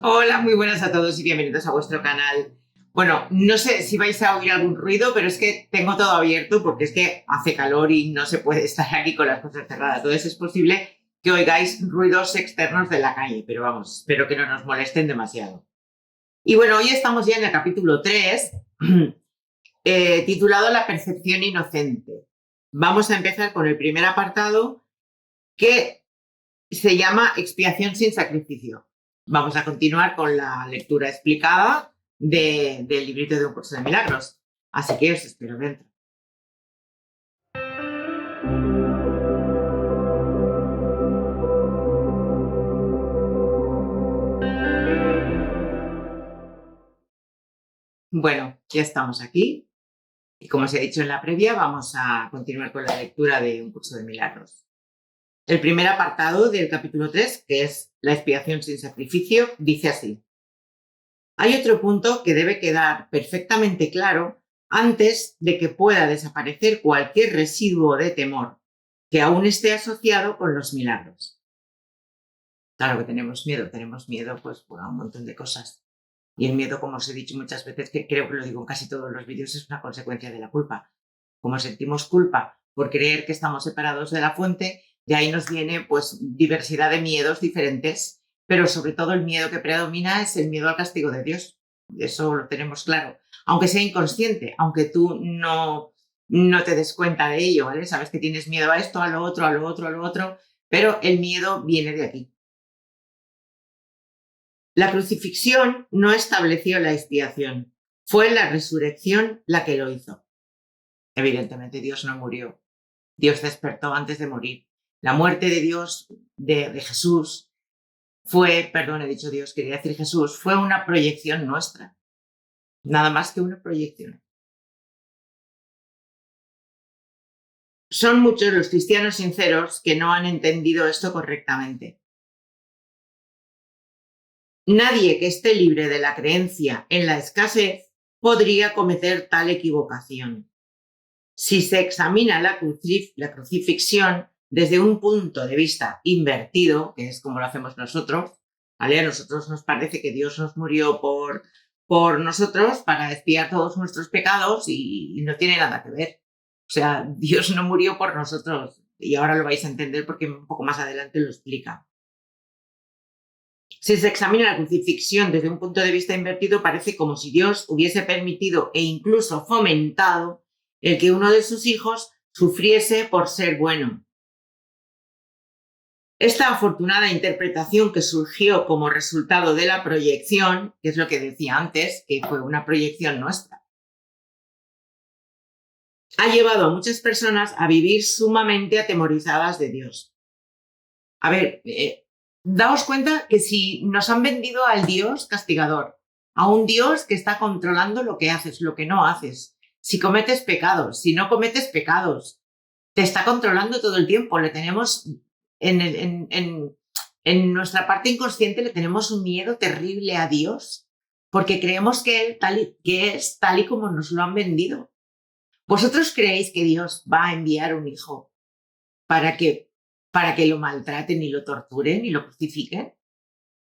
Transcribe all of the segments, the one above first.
Hola, muy buenas a todos y bienvenidos a vuestro canal. Bueno, no sé si vais a oír algún ruido, pero es que tengo todo abierto porque es que hace calor y no se puede estar aquí con las cosas cerradas. Entonces es posible que oigáis ruidos externos de la calle, pero vamos, espero que no nos molesten demasiado. Y bueno, hoy estamos ya en el capítulo 3, titulado La percepción inocente. Vamos a empezar con el primer apartado que se llama Expiación sin sacrificio. Vamos a continuar con la lectura explicada del librito de Un Curso de Milagros. Así que os espero dentro. Bueno, ya estamos aquí. Y como os he dicho en la previa, vamos a continuar con la lectura de Un Curso de Milagros. El primer apartado del capítulo 3, que es la expiación sin sacrificio, dice así. Hay otro punto que debe quedar perfectamente claro antes de que pueda desaparecer cualquier residuo de temor que aún esté asociado con los milagros. Claro que tenemos miedo pues por un montón de cosas. Y el miedo, como os he dicho muchas veces, que creo que lo digo en casi todos los vídeos, es una consecuencia de la culpa. Como sentimos culpa por creer que estamos separados de la fuente, de ahí nos viene pues diversidad de miedos diferentes, pero sobre todo el miedo que predomina es el miedo al castigo de Dios. Eso lo tenemos claro. Aunque sea inconsciente, aunque tú no te des cuenta de ello, ¿vale? Sabes que tienes miedo a esto, a lo otro, a lo otro, a lo otro, pero el miedo viene de aquí. La crucifixión no estableció la expiación, fue la resurrección la que lo hizo. Evidentemente Dios no murió, Dios despertó antes de morir. La muerte de Dios, de Jesús, he dicho Dios, quería decir Jesús, fue una proyección nuestra, nada más que una proyección. Son muchos los cristianos sinceros que no han entendido esto correctamente. Nadie que esté libre de la creencia en la escasez podría cometer tal equivocación. Si se examina la crucifixión desde un punto de vista invertido, que es como lo hacemos nosotros, ¿vale? A nosotros nos parece que Dios nos murió por nosotros para expiar todos nuestros pecados y no tiene nada que ver. O sea, Dios no murió por nosotros y ahora lo vais a entender porque un poco más adelante lo explica. Si se examina la crucifixión desde un punto de vista invertido, parece como si Dios hubiese permitido e incluso fomentado el que uno de sus hijos sufriese por ser bueno. Esta afortunada interpretación que surgió como resultado de la proyección, que es lo que decía antes, que fue una proyección nuestra, ha llevado a muchas personas a vivir sumamente atemorizadas de Dios. A ver, daos cuenta que si nos han vendido al Dios castigador, a un Dios que está controlando lo que haces, lo que no haces, si cometes pecados, si no cometes pecados, te está controlando todo el tiempo. Le tenemos en nuestra parte inconsciente, le tenemos un miedo terrible a Dios porque creemos que Él que es tal y como nos lo han vendido. ¿Vosotros creéis que Dios va a enviar un hijo para que, para que lo maltraten y lo torturen y lo crucifiquen?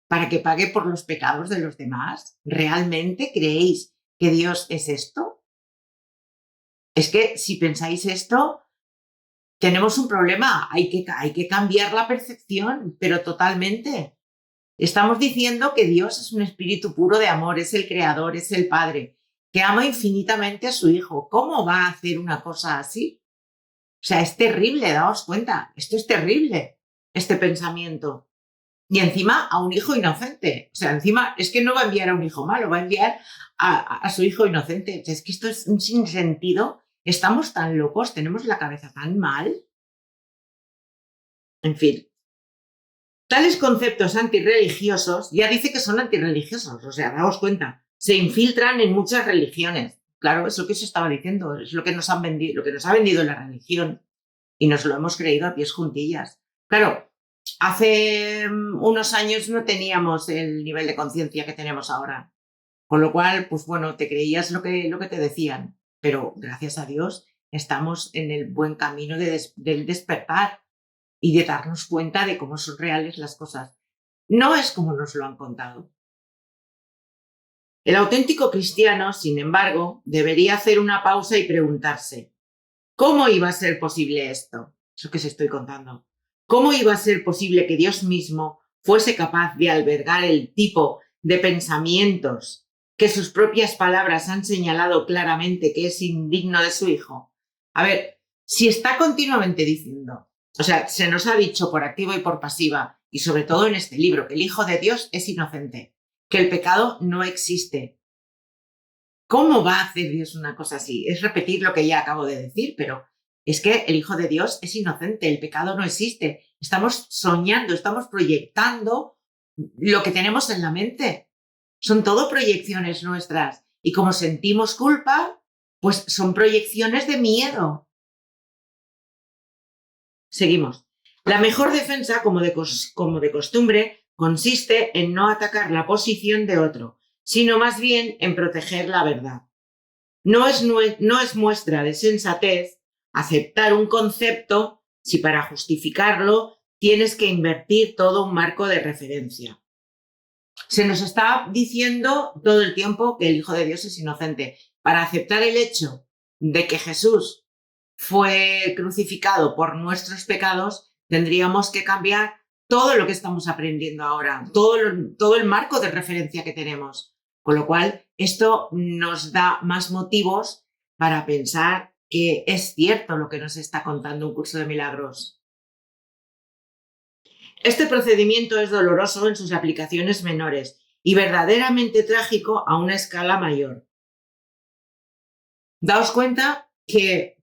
¿Para que pague por los pecados de los demás? ¿Realmente creéis que Dios es esto? Es que si pensáis esto, tenemos un problema. Hay que cambiar la percepción, pero totalmente. Estamos diciendo que Dios es un espíritu puro de amor, es el creador, es el Padre, que ama infinitamente a su Hijo. ¿Cómo va a hacer una cosa así? O sea, es terrible, daos cuenta, esto es terrible, este pensamiento. Y encima a un hijo inocente. O sea, encima es que no va a enviar a un hijo malo, va a enviar a su hijo inocente. O sea, es que esto es un sinsentido. Estamos tan locos, tenemos la cabeza tan mal. En fin, tales conceptos antirreligiosos, ya dice que son antirreligiosos, o sea, daos cuenta, se infiltran en muchas religiones. Claro, es lo que se estaba diciendo, es lo que nos han vendido, lo que nos ha vendido la religión y nos lo hemos creído a pies juntillas. Claro, hace unos años no teníamos el nivel de conciencia que tenemos ahora, con lo cual, pues bueno, te creías lo que te decían, pero gracias a Dios estamos en el buen camino del despertar y de darnos cuenta de cómo son reales las cosas. No es como nos lo han contado. El auténtico cristiano, sin embargo, debería hacer una pausa y preguntarse, ¿cómo iba a ser posible esto? Eso que os estoy contando. ¿Cómo iba a ser posible que Dios mismo fuese capaz de albergar el tipo de pensamientos que sus propias palabras han señalado claramente que es indigno de su Hijo? A ver, si está continuamente diciendo, o sea, se nos ha dicho por activa y por pasiva, y sobre todo en este libro, que el Hijo de Dios es inocente, que el pecado no existe. ¿Cómo va a hacer Dios una cosa así? Es repetir lo que ya acabo de decir, pero es que el Hijo de Dios es inocente, el pecado no existe. Estamos soñando, estamos proyectando lo que tenemos en la mente. Son todo proyecciones nuestras. Y como sentimos culpa, pues son proyecciones de miedo. Seguimos. La mejor defensa, como de costumbre, consiste en no atacar la posición de otro, sino más bien en proteger la verdad. No es muestra de sensatez aceptar un concepto si para justificarlo tienes que invertir todo un marco de referencia. Se nos está diciendo todo el tiempo que el Hijo de Dios es inocente. Para aceptar el hecho de que Jesús fue crucificado por nuestros pecados, tendríamos que cambiar todo lo que estamos aprendiendo ahora, todo el marco de referencia que tenemos. Con lo cual, esto nos da más motivos para pensar que es cierto lo que nos está contando un curso de milagros. Este procedimiento es doloroso en sus aplicaciones menores y verdaderamente trágico a una escala mayor. Daos cuenta que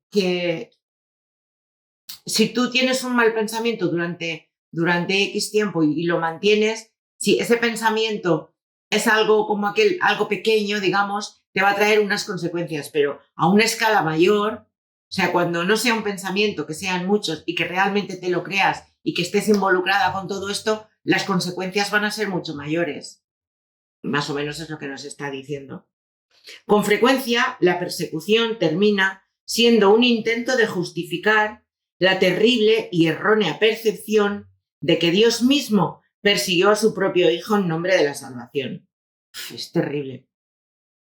si tú tienes un mal pensamiento durante X tiempo y lo mantienes, si ese pensamiento es algo como algo pequeño, digamos, te va a traer unas consecuencias, pero a una escala mayor, o sea, cuando no sea un pensamiento, que sean muchos y que realmente te lo creas y que estés involucrada con todo esto, las consecuencias van a ser mucho mayores. Más o menos es lo que nos está diciendo. Con frecuencia, la persecución termina siendo un intento de justificar la terrible y errónea percepción de que Dios mismo persiguió a su propio Hijo en nombre de la salvación. Es terrible.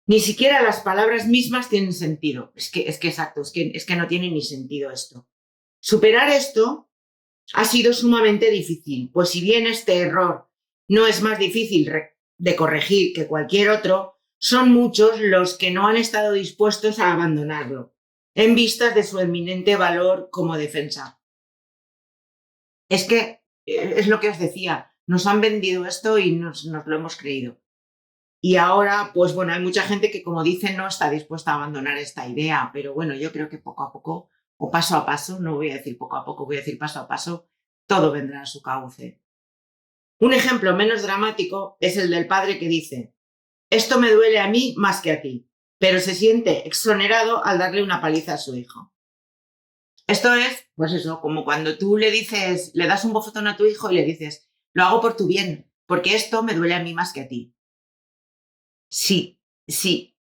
Ni siquiera las palabras mismas tienen sentido. Es que exacto, es que no tiene ni sentido esto. Superar esto ha sido sumamente difícil, pues si bien este error no es más difícil de corregir que cualquier otro, son muchos los que no han estado dispuestos a abandonarlo, en vistas de su eminente valor como defensa. Es que es lo que os decía, nos han vendido esto y nos lo hemos creído. Y ahora, pues bueno, hay mucha gente que, como dicen, no está dispuesta a abandonar esta idea, pero bueno, yo creo que poco a poco, o paso a paso, no voy a decir poco a poco, voy a decir paso a paso, todo vendrá a su cauce. Un ejemplo menos dramático es el del padre que dice, esto me duele a mí más que a ti, pero se siente exonerado al darle una paliza a su hijo. Esto es, pues eso, como cuando tú le das un bofetón a tu hijo y le dices, lo hago por tu bien, porque esto me duele a mí más que a ti. Sí.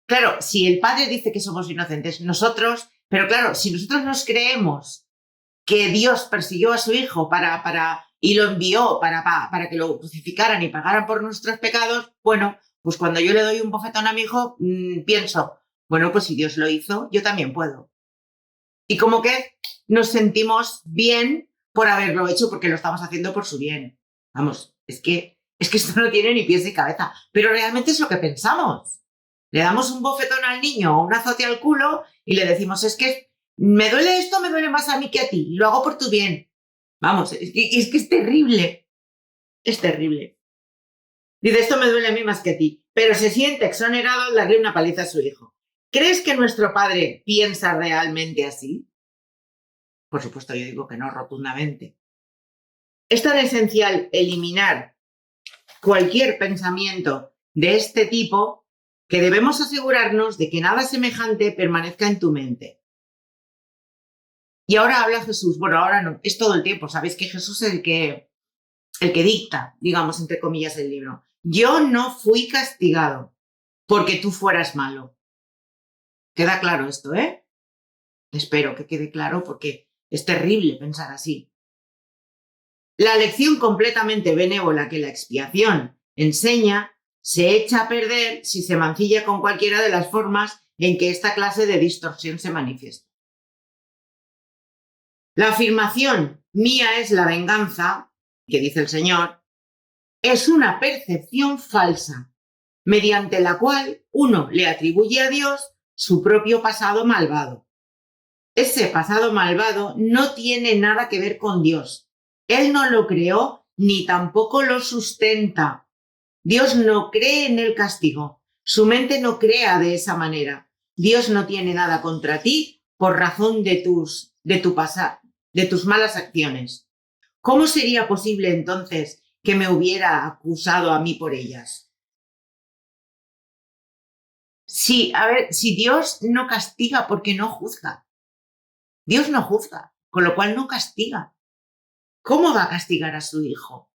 Claro, si el padre dice que somos inocentes, nosotros, pero claro, si nosotros nos creemos que Dios persiguió a su hijo y lo envió para que lo crucificaran y pagaran por nuestros pecados, bueno, pues cuando yo le doy un bofetón a mi hijo, pienso, bueno, pues si Dios lo hizo, yo también puedo. Y como que nos sentimos bien por haberlo hecho porque lo estamos haciendo por su bien. Vamos, es que esto no tiene ni pies ni cabeza, pero realmente es lo que pensamos. Le damos un bofetón al niño o un azote al culo y le decimos, es que me duele esto, me duele más a mí que a ti, lo hago por tu bien. Vamos, es que es terrible, es terrible. Dice, esto me duele a mí más que a ti, pero se siente exonerado al darle una paliza a su hijo. ¿Crees que nuestro padre piensa realmente así? Por supuesto, yo digo que no, rotundamente. Es tan esencial eliminar cualquier pensamiento de este tipo que debemos asegurarnos de que nada semejante permanezca en tu mente. Y ahora habla Jesús. Bueno, ahora no, es todo el tiempo. Sabéis que Jesús es el que dicta, digamos, entre comillas, el libro. Yo no fui castigado porque tú fueras malo. Queda claro esto, ¿eh? Espero que quede claro porque es terrible pensar así. La lección completamente benévola que la expiación enseña se echa a perder si se mancilla con cualquiera de las formas en que esta clase de distorsión se manifiesta. La afirmación mía es la venganza, que dice el Señor, es una percepción falsa, mediante la cual uno le atribuye a Dios su propio pasado malvado. Ese pasado malvado no tiene nada que ver con Dios. Él no lo creó ni tampoco lo sustenta. Dios no cree en el castigo. Su mente no crea de esa manera. Dios no tiene nada contra ti por razón de tus malas acciones. ¿Cómo sería posible entonces que me hubiera acusado a mí por ellas? Si Dios no castiga porque no juzga. Dios no juzga, con lo cual no castiga. ¿Cómo va a castigar a su hijo?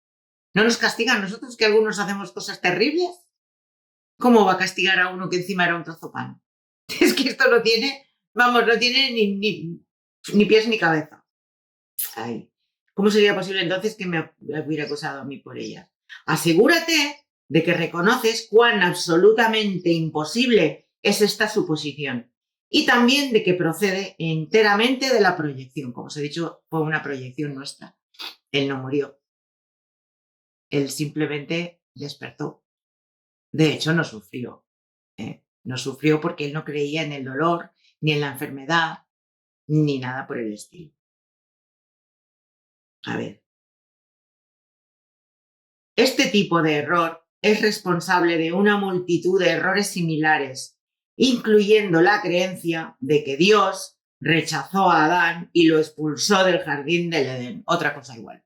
¿No nos castiga a nosotros que algunos hacemos cosas terribles? ¿Cómo va a castigar a uno que encima era un trozo de pan? Es que esto no tiene, no tiene ni pies ni cabeza. Ay, ¿cómo sería posible entonces que me hubiera acusado a mí por ella? Asegúrate de que reconoces cuán absolutamente imposible es esta suposición y también de que procede enteramente de la proyección. Como os he dicho, fue una proyección nuestra. Él no murió. Él simplemente despertó. De hecho, no sufrió. No sufrió porque él no creía en el dolor, ni en la enfermedad, ni nada por el estilo. A ver. Este tipo de error es responsable de una multitud de errores similares, incluyendo la creencia de que Dios rechazó a Adán y lo expulsó del jardín del Edén. Otra cosa igual.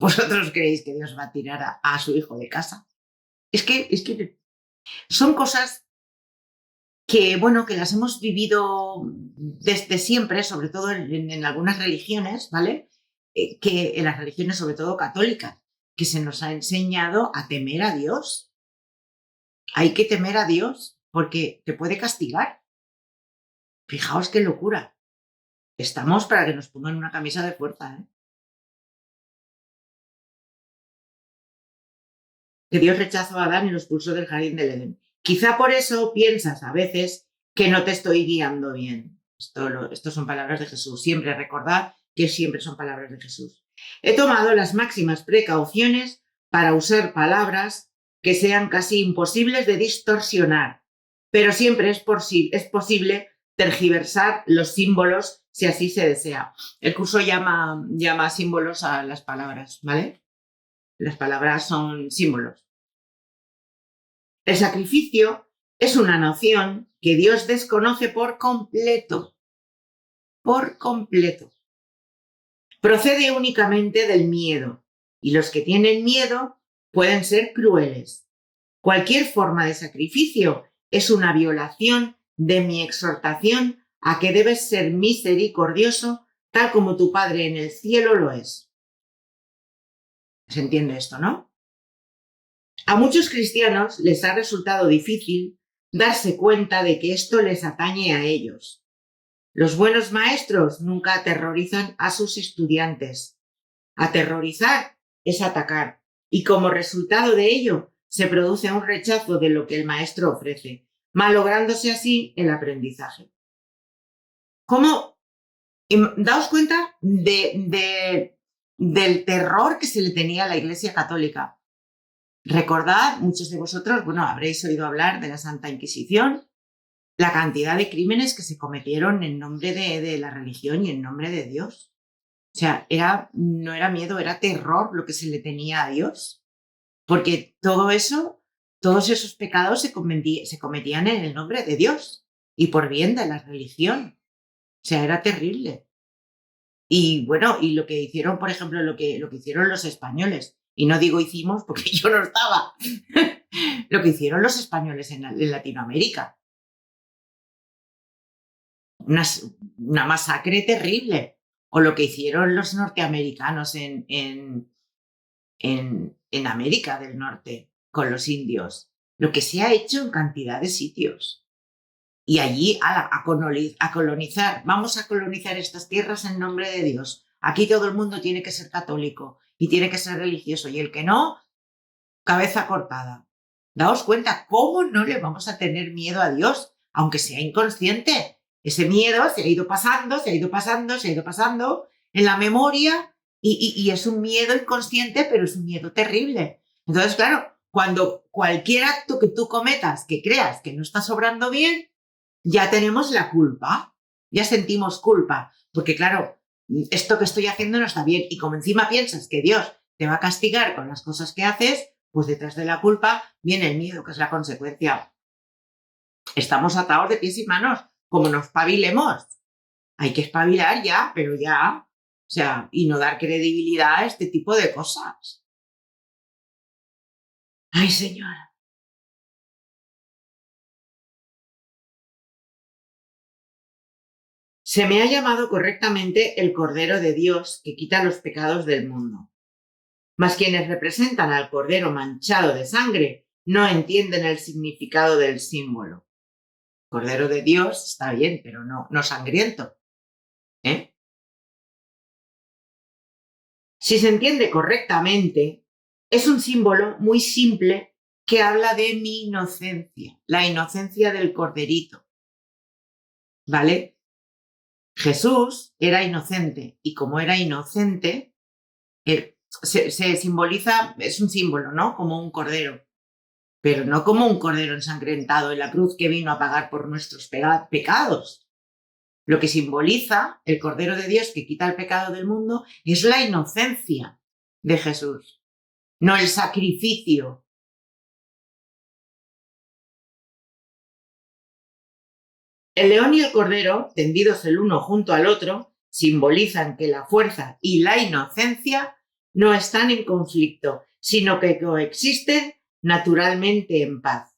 ¿Vosotros creéis que Dios va a tirar a su hijo de casa? Es que son cosas que, bueno, que las hemos vivido desde siempre, sobre todo en algunas religiones, ¿vale? Que en las religiones, sobre todo católicas, que se nos ha enseñado a temer a Dios. Hay que temer a Dios porque te puede castigar. Fijaos qué locura. Estamos para que nos pongan una camisa de fuerza, ¿eh? Que Dios rechazó a Adán y lo expulsó del jardín del Edén. Quizá por eso piensas a veces que no te estoy guiando bien. Esto son palabras de Jesús. Siempre recordad que siempre son palabras de Jesús. He tomado las máximas precauciones para usar palabras que sean casi imposibles de distorsionar, pero siempre es posible tergiversar los símbolos si así se desea. El curso llama símbolos a las palabras, ¿vale? Las palabras son símbolos. El sacrificio es una noción que Dios desconoce por completo. Por completo. Procede únicamente del miedo, y los que tienen miedo pueden ser crueles. Cualquier forma de sacrificio es una violación de mi exhortación a que debes ser misericordioso tal como tu Padre en el cielo lo es. ¿Se entiende esto, no? A muchos cristianos les ha resultado difícil darse cuenta de que esto les atañe a ellos. Los buenos maestros nunca aterrorizan a sus estudiantes. Aterrorizar es atacar, y como resultado de ello se produce un rechazo de lo que el maestro ofrece, malográndose así el aprendizaje. ¿Cómo? Daos cuenta del terror que se le tenía a la Iglesia Católica. Recordad, muchos de vosotros, bueno, habréis oído hablar de la Santa Inquisición, la cantidad de crímenes que se cometieron en nombre de la religión y en nombre de Dios. O sea, no era miedo, era terror lo que se le tenía a Dios. Porque todos esos pecados se cometían en el nombre de Dios y por bien de la religión. O sea, era terrible. Y bueno, y lo que hicieron, por ejemplo, lo que hicieron los españoles, y no digo hicimos porque yo no estaba, lo que hicieron los españoles en Latinoamérica. Una masacre terrible. O lo que hicieron los norteamericanos en América del Norte con los indios. Lo que se ha hecho en cantidad de sitios. Y allí a colonizar. Vamos a colonizar estas tierras en nombre de Dios. Aquí todo el mundo tiene que ser católico y tiene que ser religioso. Y el que no, cabeza cortada. daos cuenta, ¿cómo no le vamos a tener miedo a Dios? Aunque sea inconsciente. Ese miedo se ha ido pasando, se ha ido pasando, se ha ido pasando en la memoria y es un miedo inconsciente, pero es un miedo terrible. Entonces, claro, cuando cualquier acto que tú cometas que creas que no estás obrando bien, ya tenemos la culpa, ya sentimos culpa, porque claro, esto que estoy haciendo no está bien y como encima piensas que Dios te va a castigar con las cosas que haces, pues detrás de la culpa viene el miedo, que es la consecuencia. Estamos atados de pies y manos, como nos espabilemos. Hay que espabilar ya, pero ya, o sea, y no dar credibilidad a este tipo de cosas. Ay, señora. Se me ha llamado correctamente el Cordero de Dios que quita los pecados del mundo. Mas quienes representan al Cordero manchado de sangre no entienden el significado del símbolo. Cordero de Dios está bien, pero no sangriento. ¿Eh? Si se entiende correctamente, es un símbolo muy simple que habla de mi inocencia, la inocencia del corderito. ¿Vale? Jesús era inocente y como era inocente, se simboliza, es un símbolo, ¿no? Como un cordero, pero no como un cordero ensangrentado en la cruz que vino a pagar por nuestros pecados. Lo que simboliza el Cordero de Dios que quita el pecado del mundo es la inocencia de Jesús, no el sacrificio. El león y el cordero, tendidos el uno junto al otro, simbolizan que la fuerza y la inocencia no están en conflicto, sino que coexisten naturalmente en paz.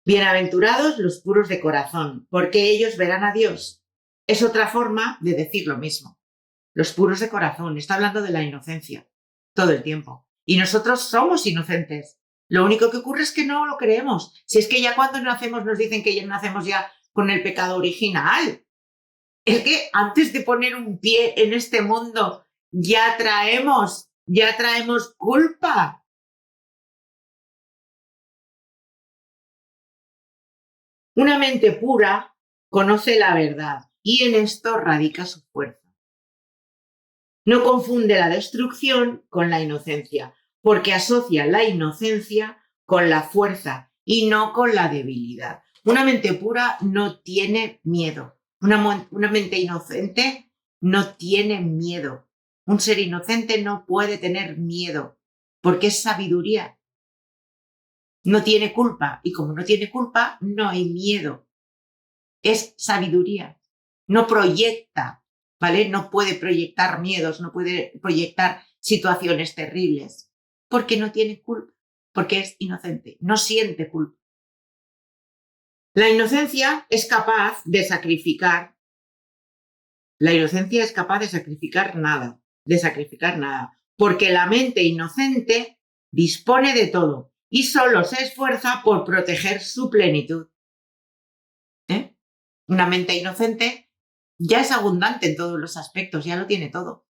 Bienaventurados los puros de corazón, porque ellos verán a Dios. Es otra forma de decir lo mismo. Los puros de corazón, está hablando de la inocencia todo el tiempo. Y nosotros somos inocentes. Lo único que ocurre es que no lo creemos. Si es que ya cuando nacemos nos dicen que ya nacemos ya con el pecado original. Es que antes de poner un pie en este mundo ya traemos culpa. Una mente pura conoce la verdad y en esto radica su fuerza. No confunde la destrucción con la inocencia, porque asocia la inocencia con la fuerza y no con la debilidad. Una mente pura no tiene miedo. Una mente inocente no tiene miedo. Un ser inocente no puede tener miedo, porque es sabiduría. No tiene culpa y como no tiene culpa, no hay miedo. Es sabiduría. No proyecta, ¿vale? No puede proyectar miedos, no puede proyectar situaciones terribles, porque no tiene culpa, porque es inocente, no siente culpa. La inocencia es capaz de sacrificar. La inocencia es capaz de sacrificar nada, porque la mente inocente dispone de todo y solo se esfuerza por proteger su plenitud. ¿Eh? Una mente inocente ya es abundante en todos los aspectos, ya lo tiene todo.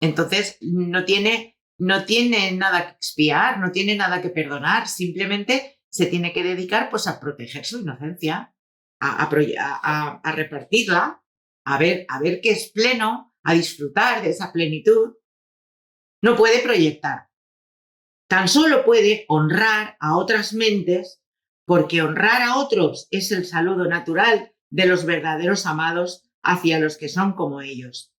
Entonces no tiene nada que expiar, no tiene nada que perdonar, simplemente se tiene que dedicar pues a proteger su inocencia, a repartirla, a ver qué es pleno, a disfrutar de esa plenitud. No puede proyectar, tan solo puede honrar a otras mentes, porque honrar a otros es el saludo natural de los verdaderos amados hacia los que son como ellos.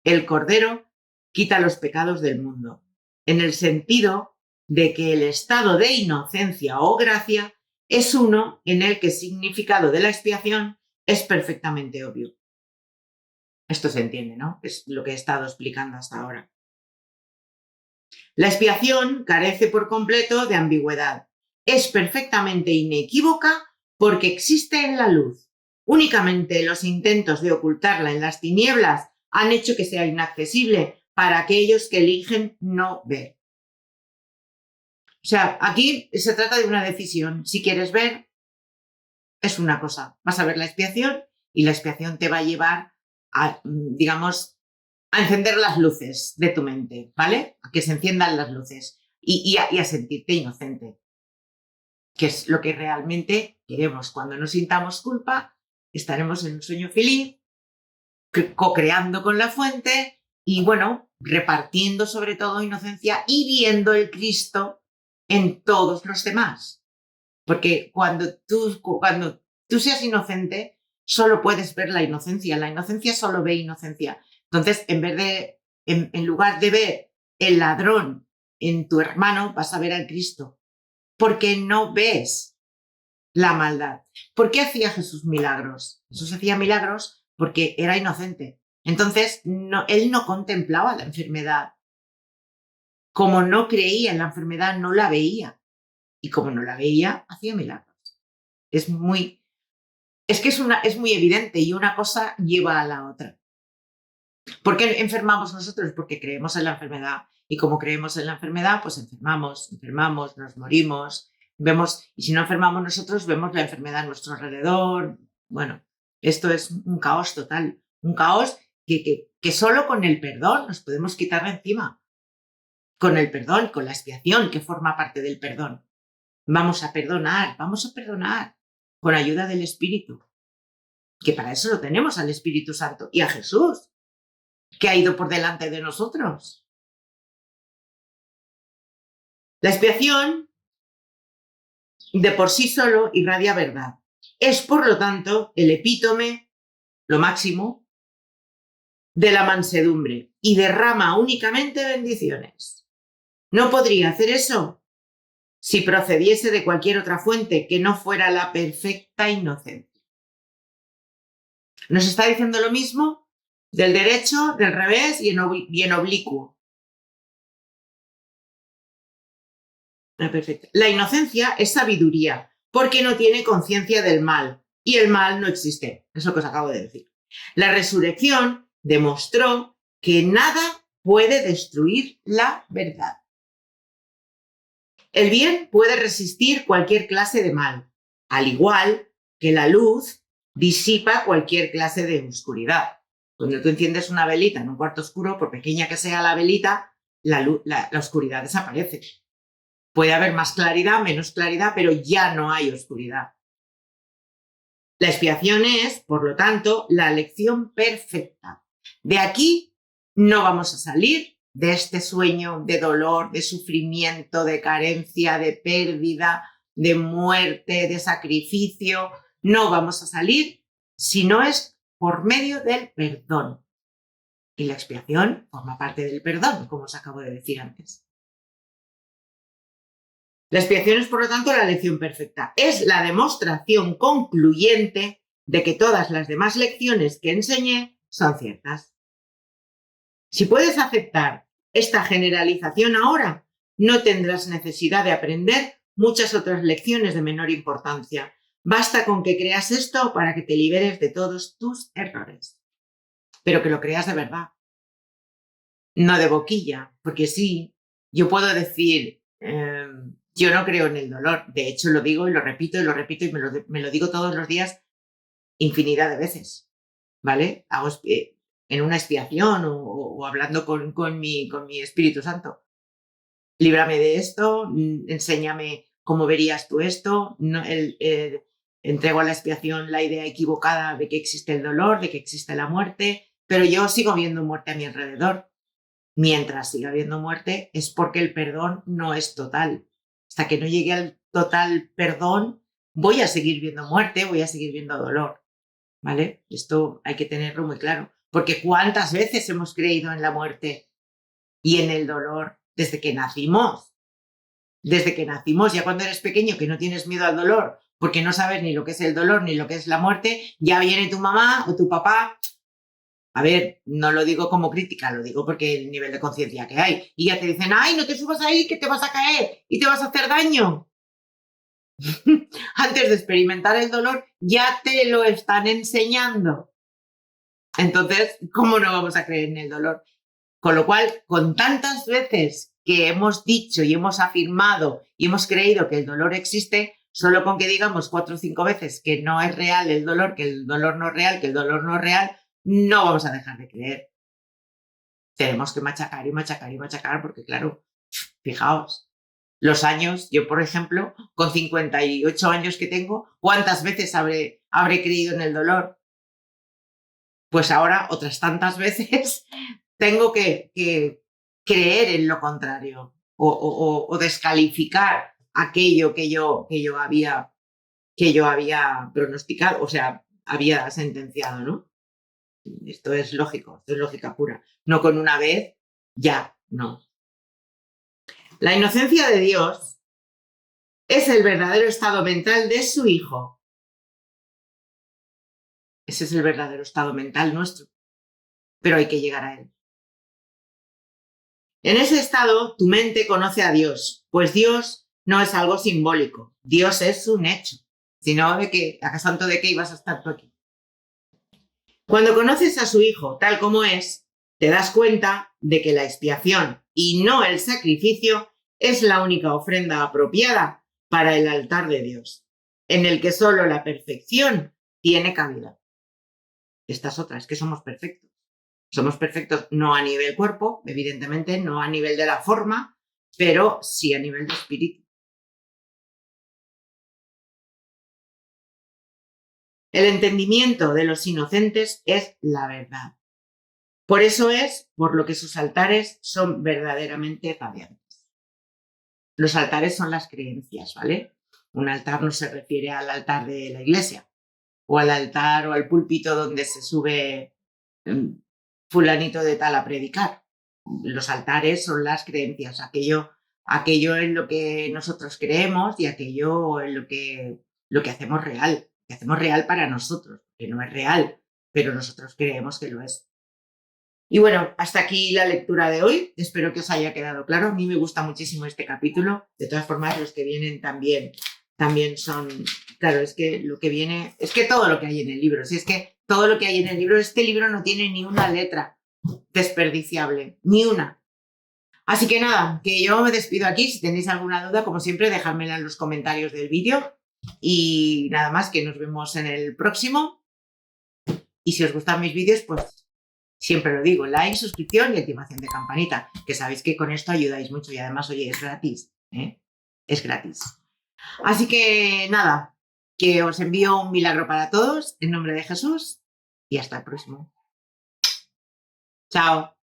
El Cordero quita los pecados del mundo, en el sentido de que el estado de inocencia o gracia es uno en el que el significado de la expiación es perfectamente obvio. Esto se entiende, ¿no? Es lo que he estado explicando hasta ahora. La expiación carece por completo de ambigüedad. Es perfectamente inequívoca porque existe en la luz. Únicamente los intentos de ocultarla en las tinieblas han hecho que sea inaccesible para aquellos que eligen no ver. O sea, aquí se trata de una decisión. Si quieres ver, es una cosa. Vas a ver la expiación y la expiación te va a llevar a, digamos, a encender las luces de tu mente, ¿vale? A que se enciendan las luces y a sentirte inocente. que es lo que realmente queremos. Cuando no sintamos culpa, estaremos en un sueño feliz, co-creando con la fuente y, bueno, repartiendo sobre todo inocencia y viendo el Cristo en todos los demás. Porque cuando tú seas inocente, solo puedes ver la inocencia solo ve inocencia. Entonces, en lugar de ver el ladrón en tu hermano, vas a ver al Cristo, porque no ves la maldad. ¿Por qué hacía Jesús milagros? Jesús hacía milagros porque era inocente. Entonces, él no contemplaba la enfermedad. Como no creía en la enfermedad, no la veía. Y como no la veía, hacía milagros. Es muy evidente y una cosa lleva a la otra. ¿Por qué enfermamos nosotros? Porque creemos en la enfermedad. Y como creemos en la enfermedad, pues enfermamos, nos morimos, y si no enfermamos nosotros, vemos la enfermedad a nuestro alrededor. Bueno, esto es un caos total, un caos que solo con el perdón nos podemos quitar de encima. Con el perdón, con la expiación que forma parte del perdón. Vamos a perdonar con ayuda del Espíritu, que para eso lo tenemos al Espíritu Santo y a Jesús, que ha ido por delante de nosotros. La expiación de por sí solo irradia verdad. Es, por lo tanto, el epítome, lo máximo, de la mansedumbre y derrama únicamente bendiciones. No podría hacer eso si procediese de cualquier otra fuente que no fuera la perfecta inocencia. Nos está diciendo lo mismo del derecho, del revés y en oblicuo. La inocencia es sabiduría, porque no tiene conciencia del mal, y el mal no existe. Es lo que os acabo de decir. La resurrección demostró que nada puede destruir la verdad. El bien puede resistir cualquier clase de mal, al igual que la luz disipa cualquier clase de oscuridad. Cuando tú enciendes una velita en un cuarto oscuro, por pequeña que sea la velita, la oscuridad desaparece. Puede haber más claridad, menos claridad, pero ya no hay oscuridad. La expiación es, por lo tanto, la lección perfecta. De aquí no vamos a salir de este sueño de dolor, de sufrimiento, de carencia, de pérdida, de muerte, de sacrificio. No vamos a salir si no es por medio del perdón. Y la expiación forma parte del perdón, como os acabo de decir antes. La expiación es, por lo tanto, la lección perfecta. Es la demostración concluyente de que todas las demás lecciones que enseñé son ciertas. Si puedes aceptar esta generalización ahora, no tendrás necesidad de aprender muchas otras lecciones de menor importancia. Basta con que creas esto para que te liberes de todos tus errores. Pero que lo creas de verdad, no de boquilla, porque sí, yo puedo decir... yo no creo en el dolor. De hecho, lo digo y lo repito y me lo digo todos los días infinidad de veces, ¿vale? Hago en una expiación o hablando con mi Espíritu Santo. Líbrame de esto, enséñame cómo verías tú esto. No, entrego a la expiación la idea equivocada de que existe el dolor, de que existe la muerte, pero yo sigo viendo muerte a mi alrededor. Mientras siga habiendo muerte es porque el perdón no es total. Hasta que no llegue al total perdón, voy a seguir viendo muerte, voy a seguir viendo dolor, ¿vale? Esto hay que tenerlo muy claro, porque ¿cuántas veces hemos creído en la muerte y en el dolor desde que nacimos? Desde que nacimos, ya cuando eres pequeño, que no tienes miedo al dolor, porque no sabes ni lo que es el dolor ni lo que es la muerte, ya viene tu mamá o tu papá. A ver, no lo digo como crítica, lo digo porque el nivel de conciencia que hay. Y ya te dicen, ay, no te subas ahí, que te vas a caer y te vas a hacer daño. Antes de experimentar el dolor, ya te lo están enseñando. Entonces, ¿cómo no vamos a creer en el dolor? Con lo cual, con tantas veces que hemos dicho y hemos afirmado y hemos creído que el dolor existe, solo con que digamos 4 o 5 veces que no es real el dolor, que el dolor no es real, que el dolor no es real, no vamos a dejar de creer. Tenemos que machacar y machacar y machacar porque, claro, fijaos, Los años, yo por ejemplo, con 58 años que tengo, ¿cuántas veces habré creído en el dolor? Pues ahora otras tantas veces tengo que creer en lo contrario o descalificar aquello que yo había pronosticado, o sea, había sentenciado, ¿no? Esto es lógico, esto es lógica pura. No con una vez, ya, no. La inocencia de Dios es el verdadero estado mental de su Hijo. Ese es el verdadero estado mental nuestro, pero hay que llegar a él. En ese estado, tu mente conoce a Dios, pues Dios no es algo simbólico, Dios es un hecho. Si no, ¿a santo de qué ibas a estar tú aquí? Cuando conoces a su Hijo tal como es, te das cuenta de que la expiación y no el sacrificio es la única ofrenda apropiada para el altar de Dios, en el que solo la perfección tiene cabida. Estas otras, que somos perfectos. Somos perfectos no a nivel cuerpo, evidentemente, no a nivel de la forma, pero sí a nivel de espíritu. El entendimiento de los inocentes es la verdad. Por eso es por lo que sus altares son verdaderamente radiantes. Los altares son las creencias, ¿vale? Un altar no se refiere al altar de la iglesia o al altar o al púlpito donde se sube fulanito de tal a predicar. Los altares son las creencias, aquello en lo que nosotros creemos y aquello en lo que hacemos real, que hacemos real para nosotros, que no es real, pero nosotros creemos que lo es. Y bueno, hasta aquí la lectura de hoy. Espero que os haya quedado claro. A mí me gusta muchísimo este capítulo. De todas formas, los que vienen también son, claro, es que lo que viene, es que todo lo que hay en el libro, si es que todo lo que hay en el libro, este libro no tiene ni una letra desperdiciable, ni una. Así que nada, que yo me despido aquí. Si tenéis alguna duda, como siempre, dejádmela en los comentarios del vídeo. Y nada más, que nos vemos en el próximo. Y si os gustan mis vídeos, pues siempre lo digo, like, suscripción y activación de campanita, que sabéis que con esto ayudáis mucho y además, oye, es gratis, ¿eh? Es gratis. Así que nada, que os envío un milagro para todos en nombre de Jesús y hasta el próximo. Chao.